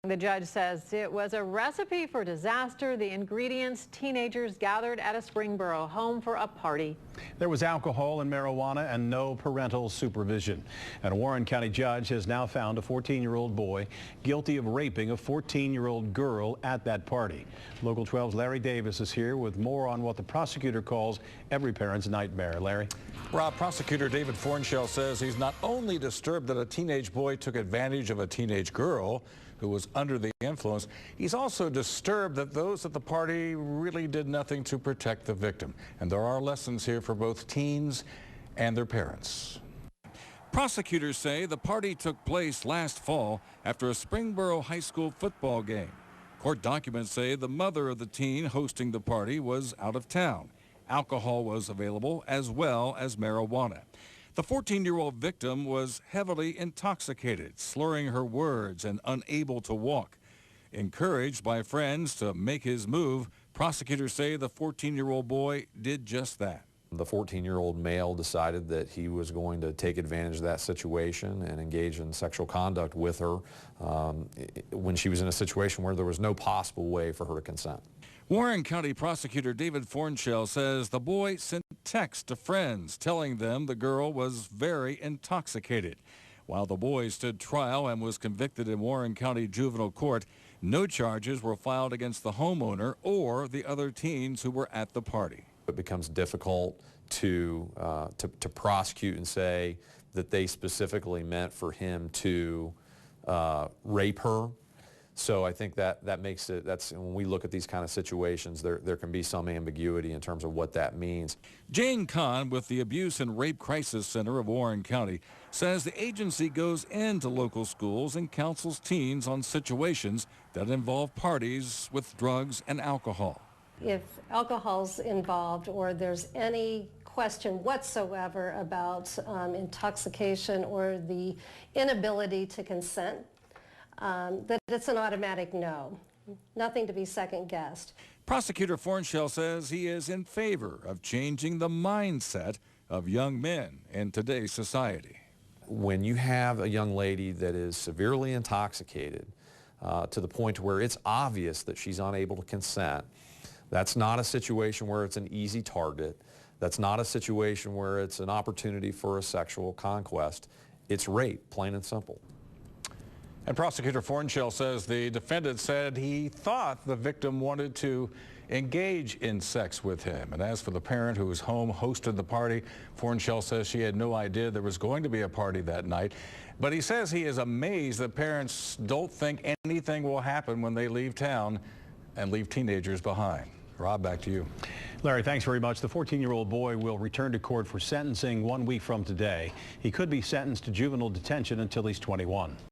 The judge says it was a recipe for disaster. The ingredients: teenagers gathered at a Springboro home for a party. There was alcohol and marijuana and no parental supervision. And a Warren County judge has now found a 14-year-old boy guilty of raping a 14-year-old girl at that party. Local 12's Larry Davis is here with more on what the prosecutor calls every parent's nightmare. Larry? Rob, Prosecutor David Fornshell says he's not only disturbed that a teenage boy took advantage of a teenage girl who was under the influence, he's also disturbed that those at the party really did nothing to protect the victim. And there are lessons here for both teens and their parents. Prosecutors say the party took place last fall after a Springboro High School football game. Court documents say the mother of the teen hosting the party was out of town. Alcohol was available as well as marijuana. The 14-year-old victim was heavily intoxicated, slurring her words and unable to walk. Encouraged by friends to make his move, prosecutors say the 14-year-old boy did just that. The 14-year-old male decided that he was going to take advantage of that situation and engage in sexual conduct with her when she was in a situation where there was no possible way for her to consent. Warren County Prosecutor David Fornshell says the boy sent texts to friends telling them the girl was very intoxicated. While the boy stood trial and was convicted in Warren County Juvenile Court, no charges were filed against the homeowner or the other teens who were at the party. It becomes difficult to prosecute and say that they specifically meant for him to rape her. So I think that makes it, when we look at these kind of situations, there can be some ambiguity in terms of what that means. Jane Kahn with the Abuse and Rape Crisis Center of Warren County says the agency goes into local schools and counsels teens on situations that involve parties with drugs and alcohol. If alcohol's involved or there's any question whatsoever about intoxication or the inability to consent, that it's an automatic no. Nothing to be second-guessed. Prosecutor Fornshell says he is in favor of changing the mindset of young men in today's society. When you have a young lady that is severely intoxicated to the point where it's obvious that she's unable to consent, that's not a situation where it's an easy target. That's not a situation where it's an opportunity for a sexual conquest. It's rape, plain and simple. And Prosecutor Fornshell says the defendant said he thought the victim wanted to engage in sex with him. And as for the parent who was home, hosted the party, Fornshell says she had no idea there was going to be a party that night. But he says he is amazed that parents don't think anything will happen when they leave town and leave teenagers behind. Rob, back to you. Larry, thanks very much. The 14-year-old boy will return to court for sentencing 1 week from today. He could be sentenced to juvenile detention until he's 21.